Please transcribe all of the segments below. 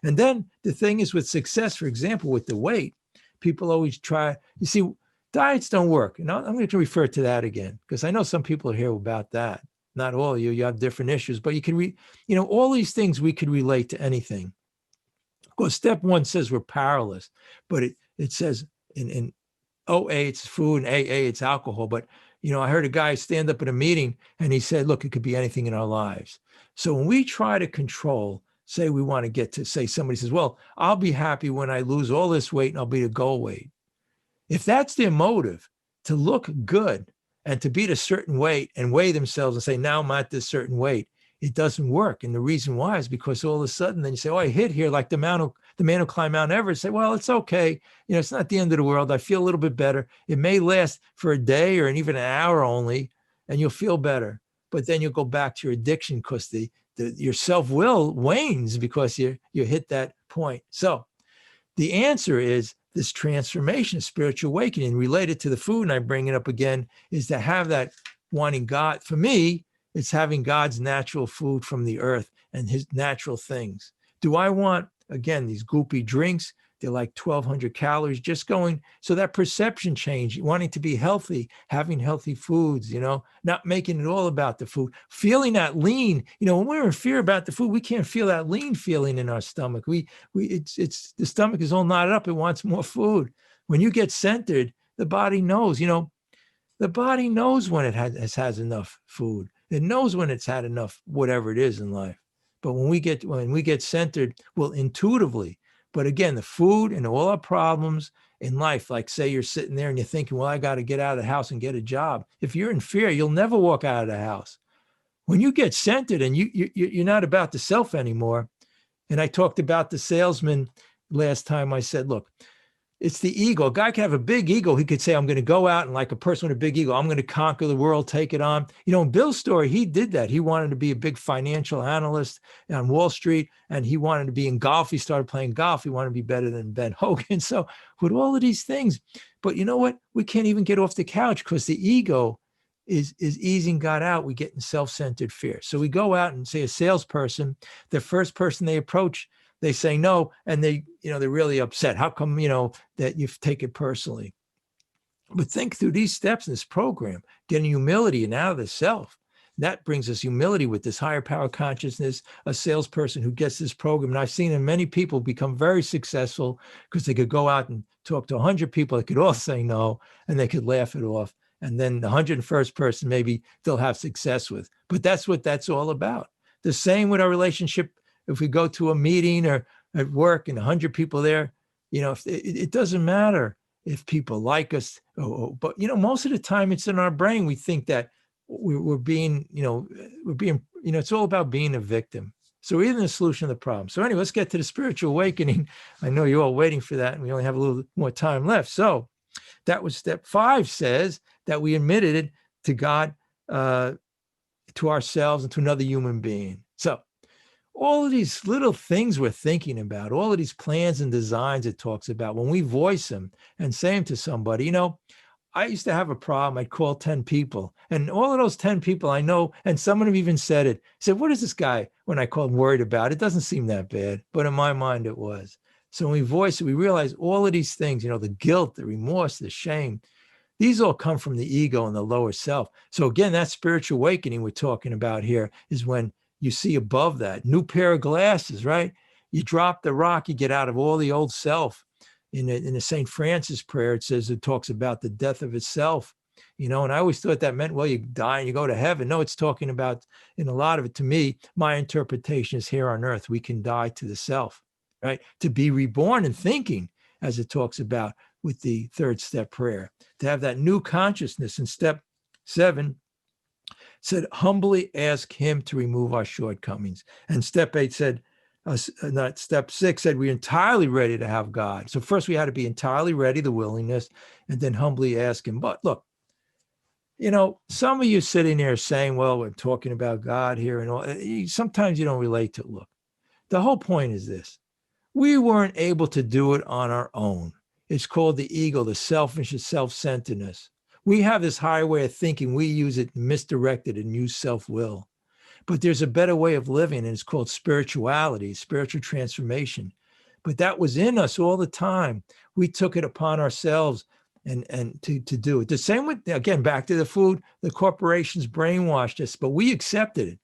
And then the thing is with success, for example, with the weight, people always try, you see, diets don't work. And I'm going to refer to that again, because I know some people are here about that. Not all of you, you have different issues, but you can all these things we could relate to anything. Of course, step one says we're powerless, but it says in OA, it's food, and AA, it's alcohol. But, I heard a guy stand up at a meeting and he said, look, it could be anything in our lives. So when we try to control, say we want to get to, say somebody says, well, I'll be happy when I lose all this weight and I'll be the goal weight. If that's their motive, to look good and to be at a certain weight and weigh themselves and say, now I'm at this certain weight, it doesn't work. And the reason why is because all of a sudden then you say, oh, I hit here like the man who climbed Mount Everest. Say, well, it's okay. It's not the end of the world. I feel a little bit better. It may last for a day or even an hour only, and you'll feel better. But then you'll go back to your addiction because your self-will wanes because you hit that point. So the answer is this transformation, spiritual awakening, related to the food, and I bring it up again, is to have that wanting God. For me, it's having God's natural food from the earth and his natural things. Do I want, again, these goopy drinks? They're like 1,200 calories, just going. So that perception change, wanting to be healthy, having healthy foods, not making it all about the food, feeling that lean. When we're in fear about the food, we can't feel that lean feeling in our stomach. It's the stomach is all knotted up. It wants more food. When you get centered, the body knows, the body knows when it has enough food. It knows when it's had enough, whatever it is in life. But when we get centered, we'll intuitively. But again, the food and all our problems in life, like say you're sitting there and you're thinking, well, I got to get out of the house and get a job. If you're in fear, you'll never walk out of the house. When you get centered and you're not about the self anymore. And I talked about the salesman last time. I said, look, it's the ego. A guy can have a big ego. He could say, I'm going to go out and like a person with a big ego, I'm going to conquer the world, take it on. In Bill's story, he did that. He wanted to be a big financial analyst on Wall Street, and he wanted to be in golf. He started playing golf. He wanted to be better than Ben Hogan. So with all of these things, but you know what? We can't even get off the couch because the ego is easing God out. We get in self-centered fear. So we go out and say a salesperson, the first person they approach, they say no, and they're really upset. How come, that you take it personally? But think through these steps in this program, getting humility and out of the self. That brings us humility with this higher power consciousness, a salesperson who gets this program. And I've seen in many people become very successful because they could go out and talk to 100 people that could all say no, and they could laugh it off. And then the 101st person, maybe they'll have success with. But that's what that's all about. The same with our relationship. If we go to a meeting or at work and 100 people there, it doesn't matter if people like us, but most of the time it's in our brain. We think that we're being, it's all about being a victim. So we're in the solution of the problem. So anyway, let's get to the spiritual awakening. I know you're all waiting for that, and we only have a little more time left. So that was step 5, says that we admitted it to God, to ourselves, and to another human being. So all of these little things we're thinking about, all of these plans and designs it talks about, when we voice them and say them to somebody, I used to have a problem. I'd call 10 people, and all of those 10 people I know, and someone have even said it, said, what is this guy, when I called, worried about? It doesn't seem that bad, but in my mind it was. So when we voice it, we realize all of these things, the guilt, the remorse, the shame, these all come from the ego and the lower self. So again, that spiritual awakening we're talking about here is when you see above that, new pair of glasses, right? You drop the rock, you get out of all the old self. In the St. Francis prayer, it talks about the death of itself, and I always thought that meant, well, you die and you go to heaven. No, it's talking about, in a lot of it, to me, my interpretation is here on earth, we can die to the self, right? To be reborn in thinking, as it talks about with the 3rd step prayer, to have that new consciousness. In step 7, said, humbly ask him to remove our shortcomings. And step 8 said, step 6 said, we're entirely ready to have God. So first we had to be entirely ready, the willingness, and then humbly ask him. But look, some of you sitting there saying, well, we're talking about God here and all. Sometimes you don't relate to it. Look, the whole point is this. We weren't able to do it on our own. It's called the ego, the selfishness, self-centeredness. We have this higher way of thinking. We use it misdirected and use self-will. But there's a better way of living, and it's called spirituality, spiritual transformation. But that was in us all the time. We took it upon ourselves and to do it. The same with, again, back to the food, the corporations brainwashed us, but we accepted it.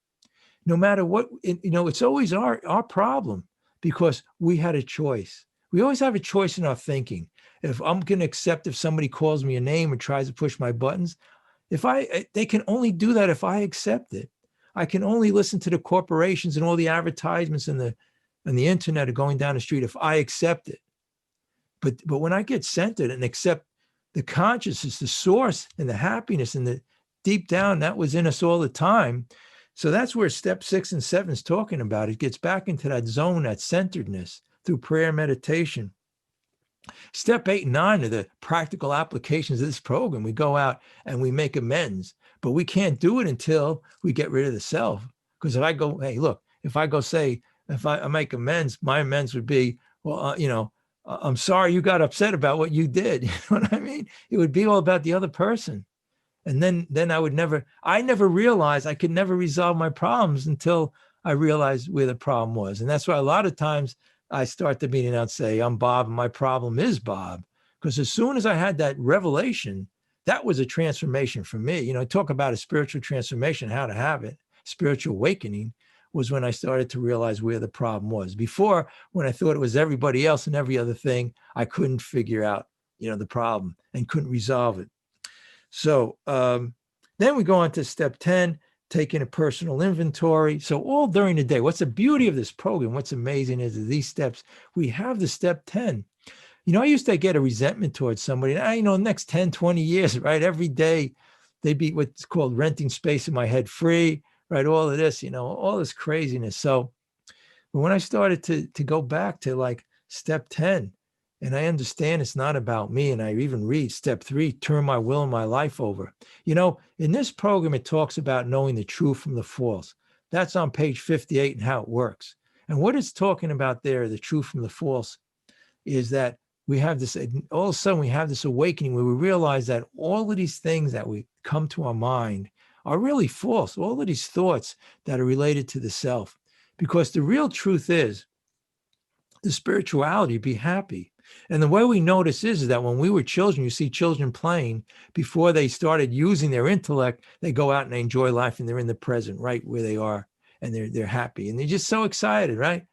No matter what, it's always our problem because we had a choice. We always have a choice in our thinking. If I'm going to accept if somebody calls me a name or tries to push my buttons, they can only do that if I accept it. I can only listen to the corporations and all the advertisements and the internet are going down the street if I accept it. But when I get centered and accept the consciousness, the source and the happiness and the deep down that was in us all the time. So that's where step 6 and 7 is talking about. It gets back into that zone, that centeredness through prayer, meditation. Step 8 and 9 are the practical applications of this program. We go out and we make amends, but we can't do it until we get rid of the self. Because if I go, hey, look, if I go say, if I make amends, my amends would be, well, I'm sorry you got upset about what you did. You know what I mean? It would be all about the other person. And then I never realized I could never resolve my problems until I realized where the problem was. And that's why a lot of times I start the meeting out and say, I'm Bob and my problem is Bob. Because as soon as I had that revelation, that was a transformation for me. Talk about a spiritual transformation, how to have it. Spiritual awakening was when I started to realize where the problem was. Before, when I thought it was everybody else and every other thing, I couldn't figure out, the problem and couldn't resolve it. So then we go on to step 10, taking a personal inventory. So all during the day, what's the beauty of this program? What's amazing is that these steps, we have the step 10. I used to get a resentment towards somebody. And next 10, 20 years, right? Every day they'd be what's called renting space in my head free, right? All of this, all this craziness. So when I started to go back to like step 10, and I understand it's not about me, and I even read step 3, turn my will and my life over. In this program, it talks about knowing the true from the false. That's on page 58 and how it works. And what it's talking about there, the true from the false, is that we have this, all of a sudden we have this awakening where we realize that all of these things that we come to our mind are really false. All of these thoughts that are related to the self, because the real truth is the spirituality, be happy. And the way we notice is that when we were children, you see children playing, before they started using their intellect, they go out and they enjoy life and they're in the present, right where they are, and they're happy and they're just so excited, right?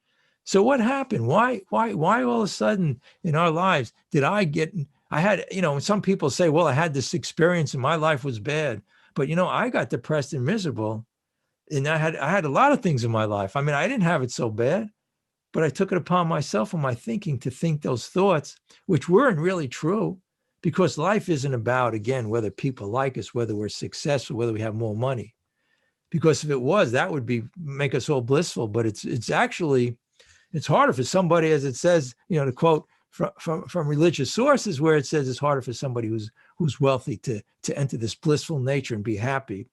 So what happened? Why all of a sudden in our lives did I had, some people say, well, I had this experience and my life was bad, but I got depressed and miserable, and I had a lot of things in my life. I mean, I didn't have it so bad. But I took it upon myself and my thinking to think those thoughts, which weren't really true, because life isn't about, again, whether people like us, whether we're successful, whether we have more money. Because if it was, that would make us all blissful. But it's actually, it's harder for somebody, as it says, to quote from religious sources, where it says it's harder for somebody who's wealthy to enter this blissful nature and be happy.